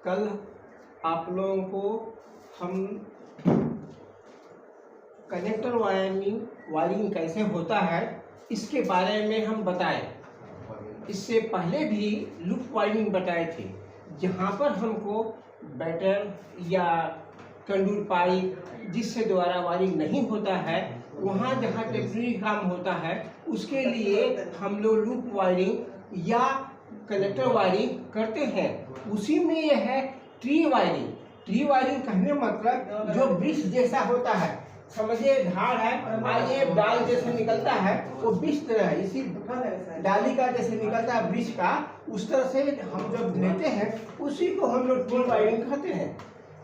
कल आप लोगों को हम कनेक्टर वायरिंग कैसे होता है इसके बारे में हम बताए। इससे पहले भी लूप वायरिंग बताए थे, जहाँ पर हमको बैटर या कंडूर पाइप जिससे द्वारा वायरिंग नहीं होता है, वहाँ जहाँ टेम्परेरी काम होता है उसके लिए हम लोग लूप वायरिंग या कनेक्टर वायरिंग करते हैं। उसी में यह है ट्री वायरिंग। ट्री वायरिंग कहने मतलब जो वृक्ष जैसा होता है, समझिए झाड़ है और ये डाल जैसे निकलता है वो वृक्ष तरह है, इसी डाली का जैसे निकलता है वृक्ष का, उस तरह से हम जब लेते हैं उसी को हम लोग ट्री वायरिंग कहते हैं।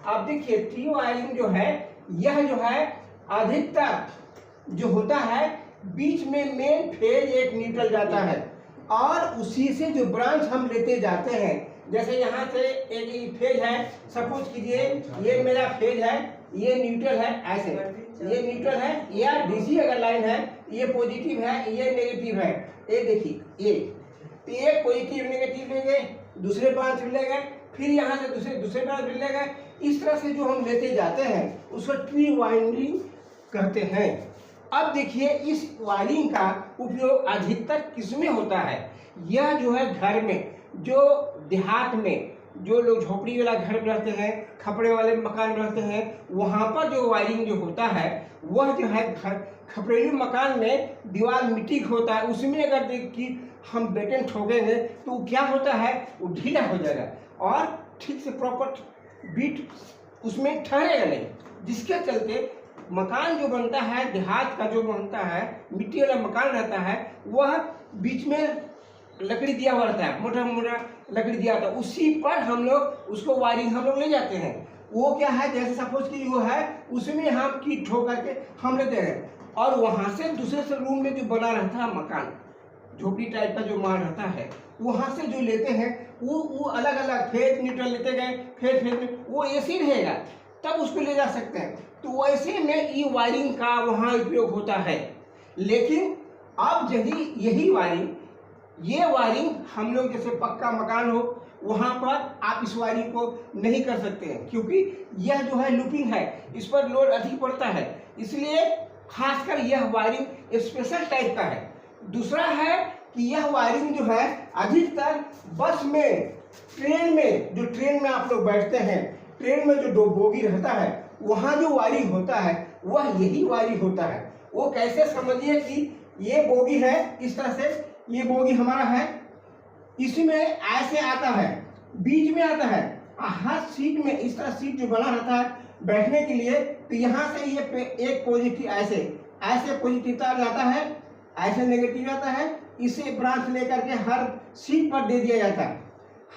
आप देखिए ट्री वायरिंग जो है, यह जो है अधिकतर जो होता है बीच में मेन फेज एक न्यूट्रल जाता है और उसी से जो ब्रांच हम लेते जाते हैं। जैसे यहाँ से एक फेज है, सपोज कीजिए ये मेरा फेज है, ये न्यूट्रल है, ऐसे ये न्यूट्रल है या डीसी अगर लाइन है, ये पॉजिटिव है ये नेगेटिव है। ये देखिए ये पॉजिटिव नेगेटिव लेंगे, दूसरे ब्रांच ले गए, फिर यहाँ से दूसरे ब्रांच ले गए, इस तरह से जो हम लेते जाते हैं उसको ट्री वायरिंग कहते हैं। अब देखिए इस वायरिंग का उपयोग अधिकतर किसमें होता है। यह जो है घर में, जो देहात में जो लोग झोपड़ी वाला घर में रहते हैं, खपड़े वाले मकान में रहते हैं, वहाँ पर जो वायरिंग जो होता है वह जो है खपड़ेलू मकान में दीवार मिट्टी का होता है, उसमें अगर कि हम बेटन ठोकेंगे तो क्या होता है वो ढीला हो जाएगा और ठीक से प्रॉपर बीट उसमें ठहरेगा नहीं, जिसके चलते मकान जो बनता है देहात का, जो बनता है मिट्टी वाला मकान रहता है, वह बीच में लकड़ी दिया हुआ रहता है, मोटा मोटा लकड़ी दिया होता है, उसी पर हम लोग उसको वायरिंग हम लोग ले जाते हैं। वो क्या है, जैसे सपोज कि वो है उसमें हम कीट ठोक करके हम लेते हैं और वहाँ से दूसरे से रूम में जो बना रहता है मकान, झोपड़ी टाइप का जो मान रहता है, वहाँ से जो लेते हैं वो अलग अलग फेज न्यूट्रल लेते गए, फेज में वो ऐसे रहेगा तब उसको ले जा सकते हैं। तो वैसे में ई वायरिंग का वहाँ उपयोग होता है। लेकिन अब यदि यही वायरिंग, ये वायरिंग हम लोग जैसे पक्का मकान हो वहाँ पर आप इस वायरिंग को नहीं कर सकते हैं, क्योंकि यह जो है लूपिंग है, इस पर लोड अधिक पड़ता है, इसलिए खासकर यह वायरिंग स्पेशल टाइप का है। दूसरा है कि यह वायरिंग जो है अधिकतर बस में, ट्रेन में, जो ट्रेन में आप लोग बैठते हैं, ट्रेन में जो बोगी रहता है वहाँ जो वायरिंग होता है वह यही वायरिंग होता है। वो कैसे, समझिए कि ये बोगी है, इस तरह से ये बोगी हमारा है, इसमें ऐसे आता है, बीच में आता है, हर सीट में इस तरह सीट जो बना रहता है बैठने के लिए, तो यहाँ से ये एक पॉजिटिव ऐसे पॉजिटिव तार जाता है, ऐसे नेगेटिव आता है, इसे ब्रांच लेकर के हर सीट पर दे दिया जाता है,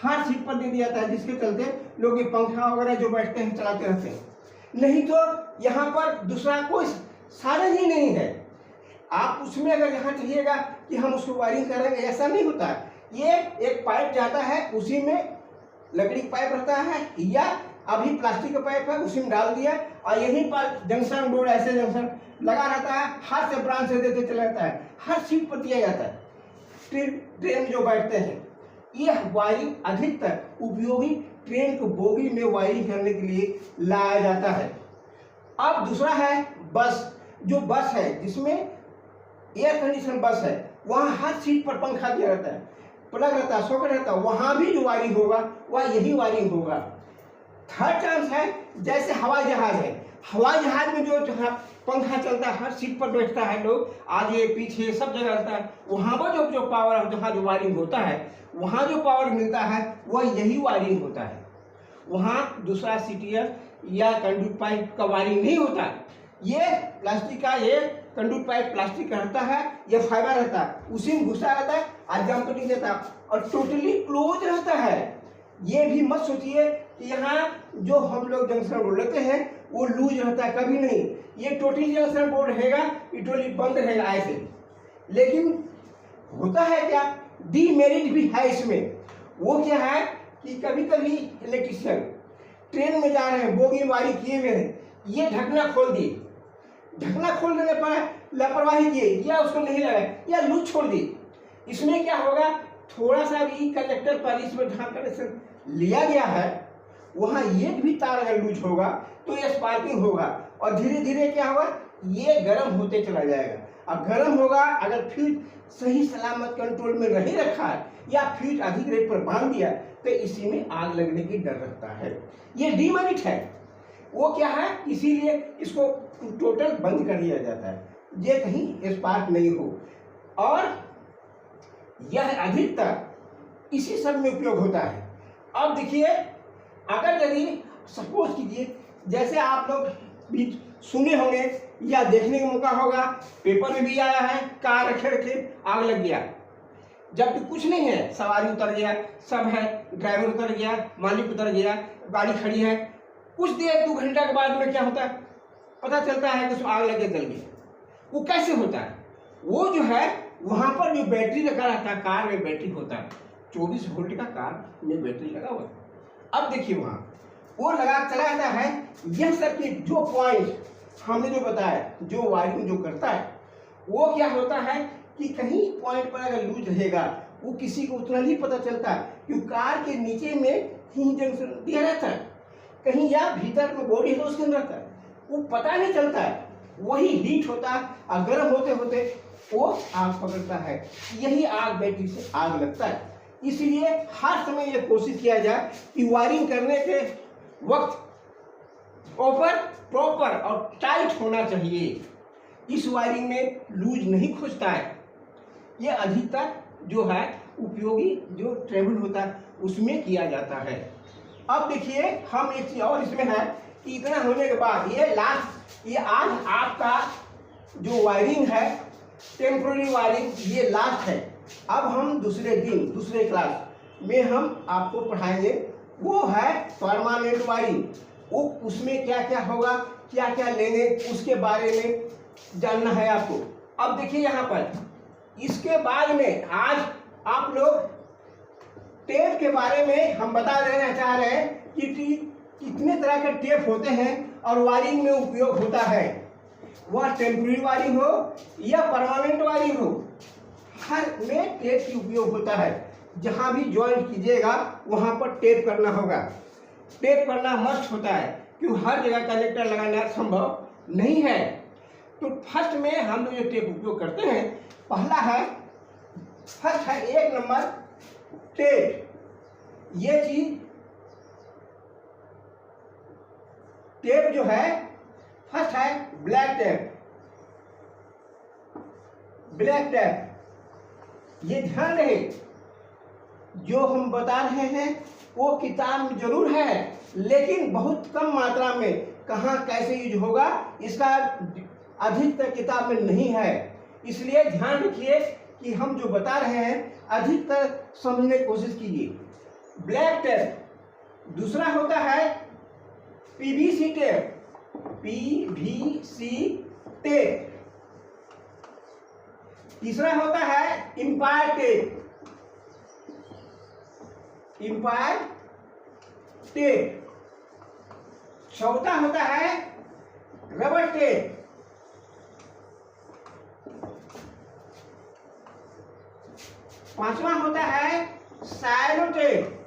हर सीट पर दे दिया जाता है, जिसके चलते लोग ये पंखा वगैरह जो बैठते हैं चलाते रहते हैं। नहीं तो यहाँ पर दूसरा कोई साधन ही नहीं है। आप उसमें अगर यहाँ चाहिएगा कि हम उसको वायरिंग करेंगे, ऐसा नहीं होता है। ये एक पाइप जाता है, उसी में लकड़ी का पाइप रहता है या अभी प्लास्टिक का पाइप है, उसी में डाल दिया और यहीं पर जंक्शन बोर्ड ऐसे जंक्शन लगा रहता है, हाथ से ब्रांच से देते चला जाता है, हर सीट पर दिया जाता है। ट्रेन जो बैठते हैं, यह वायरिंग अधिकतर उपयोगी ट्रेन को बोगी में वायरिंग करने के लिए लाया जाता है। अब दूसरा है बस, जो बस है जिसमें एयर कंडीशन बस है, वहाँ हर सीट पर पंखा दिया रहता है, प्लग रहता है, सॉकेट रहता है, वहाँ भी जो वायरिंग होगा वह यही वायरिंग होगा। थर्ड चांस है जैसे हवाई जहाज है, हवाई जहाज में जो पंखा चलता है, हर सीट पर बैठता है लोग, आगे पीछे सब जगह रहता है, वहाँ पर जो पावर, जहाँ जो वायरिंग होता है वहाँ जो पावर मिलता है वह यही वायरिंग होता है। वहाँ दूसरा सीटीएफ या कंडक्टर पाइप का वायरिंग नहीं होता। ये प्लास्टिक का, ये कंडक्टर पाइप प्लास्टिक का रहता है, ये फाइबर रहता है, उसी में घुसा रहता है और जम तो नहीं देता और टोटली क्लोज रहता है। ये भी मत सोचिए कि यहाँ जो हम लोग जंक्शन बोर्ड लेते हैं वो लूज रहता है, कभी नहीं। ये टोटली जंक्शन बोर्ड रहेगा, ये टोटली बंद रहेगा ऐसे। लेकिन होता है क्या, डीमेरिट भी है इसमें। वो क्या है कि कभी कभी इलेक्ट्रिशियन ट्रेन में जा रहे हैं, बोगी में वायरिंग किए हुए हैं, ये ढकना खोल दिए, ढकना खोल देने पर लापरवाही किए या उसको नहीं लगाए या लूज छोड़ दी, इसमें क्या होगा, थोड़ा सा भी कंडक्टर पर इसमें ढांकने से लिया गया है वहाँ एक भी तार अगर लूज होगा तो ये स्पार्किंग होगा और धीरे धीरे क्या होगा, ये गर्म होते चला जाएगा। अब गर्म होगा, अगर फ्यूज सही सलामत कंट्रोल में नहीं रखा है या फ्यूज अधिक रेट पर बांध दिया तो इसी में आग लगने की डर रहता है। ये डीमेरिट है, वो क्या है, इसीलिए इसको टोटल बंद कर दिया जाता है, ये कहीं स्पार्क नहीं हो। और यह अधिकतर इसी सब में उपयोग होता है। अब देखिए, अगर यदि सपोज कीजिए, जैसे आप लोग भी सुने होंगे या देखने का मौका होगा, पेपर में भी आया है, कार रखे रखे आग लग गया, जबकि कुछ नहीं है, सवारी उतर गया, सब है, ड्राइवर उतर गया, मालिक उतर गया, गाड़ी खड़ी है, कुछ देर 2 घंटा के बाद में क्या होता है, पता चलता है कि उसमें आग लगे जल गई। वो कैसे होता है? वो जो है वहाँ पर जो बैटरी लगा रहता है, कार में बैटरी होता है, 24 वोल्ट का कार में बैटरी लगा हुआ है। अब देखिए वहाँ वो लगा चला जाता है। यह सर्किट जो पॉइंट हमने जो बताया, जो वायरिंग जो करता है, वो क्या होता है कि कहीं पॉइंट पर अगर लूज रहेगा, वो किसी को उतना नहीं पता चलता, क्योंकि कार के नीचे में ही जंक्शन दिया रहता है, कहीं या भीतर में बॉडी है तो उसके अंदर रहता है, वो पता नहीं चलता है, वही हीट होता है और गर्म होते होते वो आग पकड़ता है, यही आग बैटरी से आग लगता है। इसलिए हर समय ये कोशिश किया जाए कि वायरिंग करने के वक्त प्रॉपर और टाइट होना चाहिए। इस वायरिंग में लूज नहीं खोजता है। ये अधिकतर जो है उपयोगी जो ट्रेवल होता है उसमें किया जाता है। अब देखिए, हम एक चीज और इसमें है कि इतना होने के बाद ये आज आपका जो वायरिंग है, टेम्पोररी वायरिंग, ये लास्ट है। अब हम दूसरे दिन दूसरे क्लास में हम आपको पढ़ाएंगे, वो है परमानेंट वायरिंग। वो उसमें क्या क्या होगा, क्या क्या लेंगे, उसके बारे में जानना है आपको। अब देखिए यहाँ पर, इसके बाद में आज आप लोग टेप के बारे में हम बता देना चाह रहे हैं कि कितने तरह के टेप होते हैं और वायरिंग में उपयोग होता है। वह टेम्पोररी वायरिंग हो या परमानेंट वायरिंग हो, हर में टेप की उपयोग होता है। जहां भी ज्वाइंट कीजिएगा वहां पर टेप करना होगा। टेप करना मस्ट होता है, क्योंकि हर जगह कनेक्टर लगाना संभव नहीं है। तो फर्स्ट में हम लोग जो टेप उपयोग करते हैं, पहला है, फर्स्ट है 1 नंबर टेप। ये चीज टेप जो है, फर्स्ट है ब्लैक टेप। ब्लैक टेप, ये ध्यान रहे, जो हम बता रहे हैं वो किताब में जरूर है, लेकिन बहुत कम मात्रा में कहाँ कैसे यूज होगा इसका अधिकतर किताब में नहीं है। इसलिए ध्यान रखिए कि हम जो बता रहे हैं अधिकतर समझने की कोशिश कीजिए। Black tape. दूसरा होता है पीवीसी टेप। PVC tape. तीसरा होता है इंपायर टेप। Empire tape. चौथा होता है रबर टेप। पांचवा होता है सैलो टेप।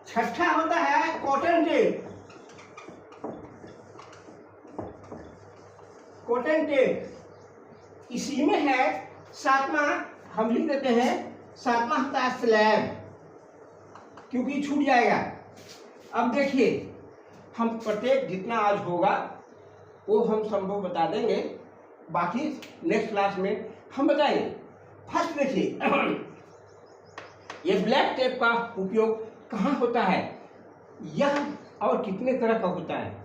छठा होता है कॉटन टेप। Cotton tape. इसी में है सातवां, हम लिख देते हैं, सातवां होता है स्लैब, क्योंकि छूट जाएगा। अब देखिए, हम प्रत्येक जितना आज होगा वो हम संभव बता देंगे, बाकी नेक्स्ट क्लास में हम बताएंगे। फर्स्ट देखिए, ये ब्लैक टेप का उपयोग कहाँ होता है, यह और कितने तरह का होता है।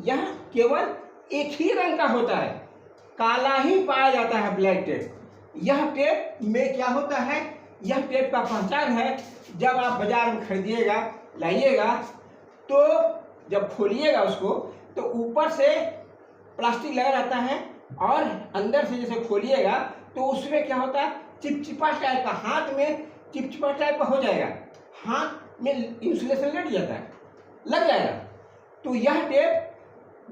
यह केवल एक ही रंग का होता है, काला ही पाया जाता है ब्लैक टेप। यह टेप में क्या होता है, यह टेप का पहचान है, जब आप बाजार में खरीदिएगा, लाइएगा, तो जब खोलिएगा उसको तो ऊपर से प्लास्टिक लगा रहता है और अंदर से जैसे खोलिएगा तो उसमें क्या होता है, चिपचिपा टाइप का, हाथ में चिपचिपा टाइप का हो जाएगा, हाथ में इंसुलेशन लग जाता है, लग जाएगा। तो यह टेप,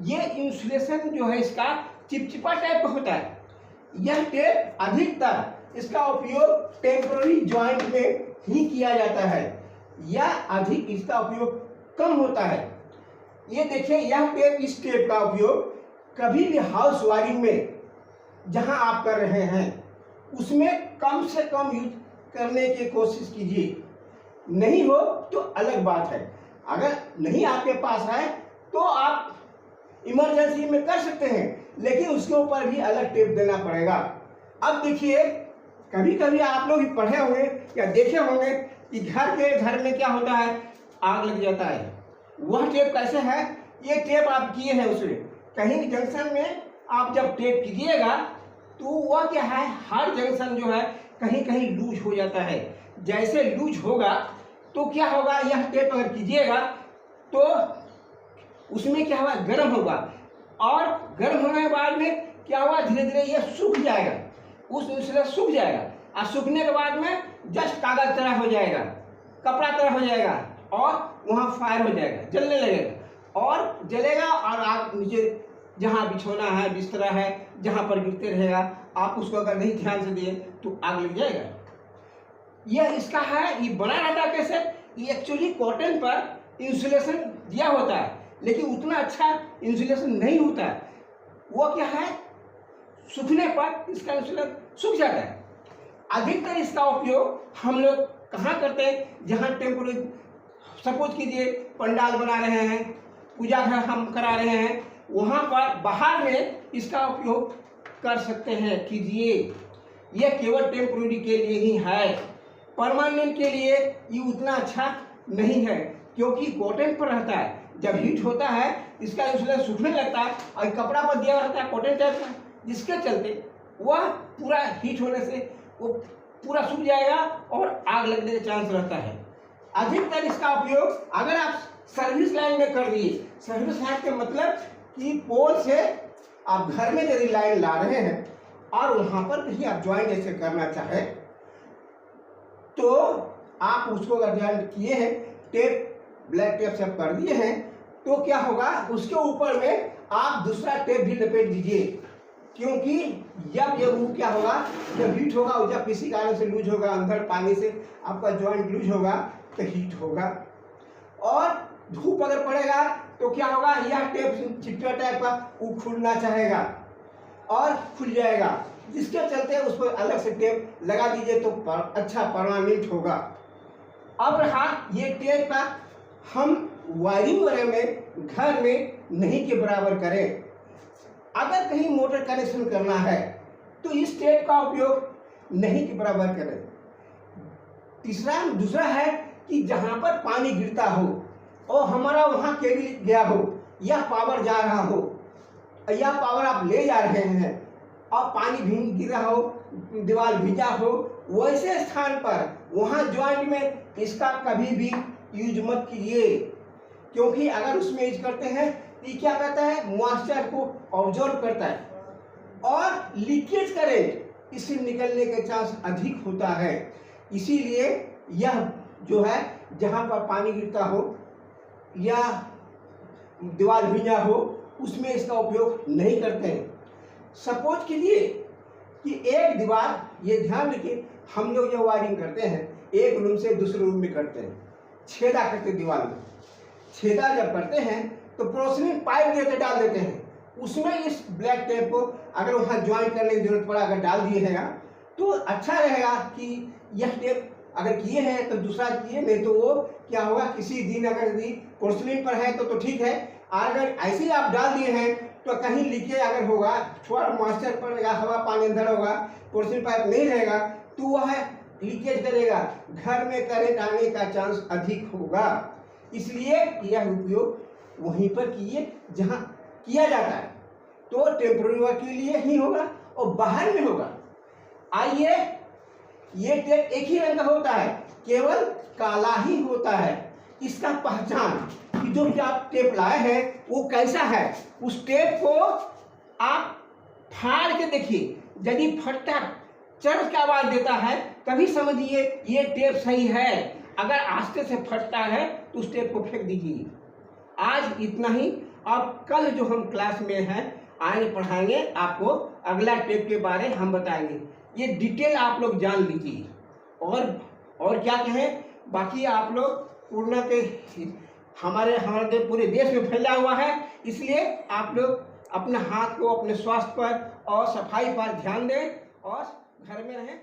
ये इंसुलेशन जो है इसका चिपचिपा टाइप का होता है। यह टेप अधिकतर इसका उपयोग टेम्पोररी जॉइंट में ही किया जाता है या अधिक इसका उपयोग कम होता है। ये देखिए, यह टेप, इस टेप का उपयोग कभी भी हाउस वायरिंग में जहां आप कर रहे हैं उसमें कम से कम यूज करने की कोशिश कीजिए। नहीं हो तो अलग बात है। अगर नहीं आपके पास है तो आप इमरजेंसी में कर सकते हैं, लेकिन उसके ऊपर भी अलग टेप देना पड़ेगा। अब देखिए, कभी कभी आप लोग पढ़े होंगे या देखे होंगे कि घर में क्या होता है, आग लग जाता है। वह टेप कैसे है? ये टेप आप किए हैं उसमें कहीं जंक्शन में आप जब टेप कीजिएगा तो वह क्या है, हर जंक्शन जो है कहीं कहीं लूज हो जाता है। जैसे लूज होगा तो क्या होगा, यह टेप अगर कीजिएगा तो उसमें क्या होगा, गर्म होगा, और गर्म होने के बाद में क्या होगा, धीरे धीरे यह सूख जाएगा, उस इंसुलेशन सूख जाएगा, और सूखने के बाद में जस्ट कागज तरह हो जाएगा, कपड़ा तरह हो जाएगा, और वहाँ फायर हो जाएगा, जलने लगेगा और जलेगा, और आग नीचे जहाँ बिछोना है, बिस्तरा है, जहाँ पर गिरते रहेगा, आप उसको अगर नहीं ध्यान से दिए तो आग लग जाएगा। यह इसका है, ये बना रहता है कैसे, ये एक्चुअली कॉटन पर इंसुलेशन दिया होता है, लेकिन उतना अच्छा इंसुलेशन नहीं होता है। वो क्या है, सूखने पर इसका इंसुलेशन सूख जाता है। अधिकतर इसका उपयोग हम लोग कहाँ करते हैं, जहाँ टेम्पोरेरी, सपोज कीजिए पंडाल बना रहे हैं, पूजा घर हम करा रहे हैं, वहाँ पर बाहर में इसका उपयोग कर सकते हैं, कीजिए। यह केवल टेम्पोरेरी के लिए ही है, परमानेंट के लिए ये उतना अच्छा नहीं है, क्योंकि कॉटन पर रहता है। जब हीट होता है इसका इंसुलेशन सूखने लगता है, और कपड़ा पर दिया रहता है कॉटन टाइप का, जिसके चलते वह पूरा हीट होने से वो पूरा सूख जाएगा और आग लगने का चांस रहता है। अधिकतर इसका उपयोग अगर आप सर्विस लाइन में कर दिए, सर्विस लाइन के मतलब कि पोल से आप घर में यदि लाइन ला रहे हैं और वहां पर कहीं आप ज्वाइंट ऐसे करना चाहे तो आप उसको अगर ज्वाइंट किए हैं, टेप ब्लैक टेप से कर दिए हैं, तो क्या होगा, उसके ऊपर में आप दूसरा टेप भी लपेट दीजिए, क्योंकि जब ये वो क्या होगा, जब हीट होगा और जब किसी कारण से लूज होगा, अंदर पानी से आपका ज्वाइंट लूज होगा तो हीट होगा, और धूप अगर पड़ेगा तो क्या होगा, यह टेप चिपटा टाइप का वो खुलना चाहेगा और खुल जाएगा, जिसके चलते उस पर अलग से टेप लगा दीजिए तो अच्छा परमानेंट होगा। अब रहा ये टेप का, हम वायरिंग वगैरह में घर में नहीं के बराबर करें। अगर कहीं मोटर कनेक्शन करना है तो इस टेप का उपयोग नहीं के बराबर करें। दूसरा है कि जहां पर पानी गिरता हो और हमारा वहां केबल गया हो या पावर जा रहा हो या पावर आप ले जा रहे हैं और पानी भीग गिर रहा हो, दीवार भीजा हो, वैसे स्थान पर वहां ज्वाइंट में इसका कभी भी यूज मत कीजिए, क्योंकि अगर उसमें यूज करते हैं ये क्या करता है, मॉइस्चर को ऑब्जॉर्व करता है और लीकेज करंट इससे निकलने के चांस अधिक होता है। इसीलिए यह जो है जहां पर पानी गिरता हो या दीवार भींजा हो उसमें इसका उपयोग नहीं करते हैं। सपोज कीजिए कि एक दीवार, ये ध्यान रखिए, हम लोग जो वायरिंग करते हैं एक रूम से दूसरे रूम में करते हैं, छेदा करते हैं दीवार में। छेदा जब करते हैं तो पोर्सिलिन पाइप लेकर डाल देते हैं, उसमें इस ब्लैक टेप को अगर वहाँ ज्वाइन करने की जरूरत पड़ा अगर डाल दिए हैं तो अच्छा रहेगा कि यह टेप अगर किए हैं तो दूसरा किए, नहीं तो वो क्या होगा, किसी दिन अगर यदि पोर्सिलिन पर है तो ठीक है, अगर ऐसे ही आप डाल दिए हैं तो कहीं लीकेज अगर होगा, थोड़ा मॉइस्चर पड़ेगा, हवा पानी अंदर होगा, पोर्सिलिन पाइप नहीं रहेगा तो वह लीकेज करेगा, घर में करंट आने का चांस अधिक होगा। इसलिए यह उपयोग वहीं पर कीजिए जहां किया जाता है, तो टेम्पोररी वर्क के लिए ही होगा और बाहर में होगा। आइए, ये टेप एक ही रंग का होता है, केवल काला ही होता है। इसका पहचान कि जो भी आप टेप लाए हैं वो कैसा है, उस टेप को आप फाड़ के देखिए, यदि फटता चर्च की आवाज देता है तभी समझिए ये टेप सही है, अगर आस्ते से फटता है तो उस टेप को फेंक दीजिए। आज इतना ही, और कल जो हम क्लास में हैं आगे पढ़ाएंगे आपको, अगला टेप के बारे हम बताएंगे। ये डिटेल आप लोग जान लीजिए और और क्या कहें, बाकी आप लोग कोरोना के हमारे पूरे देश में फैला हुआ है, इसलिए आप लोग अपने हाथ को अपने स्वास्थ्य पर और सफाई पर ध्यान दें और घर में रहें।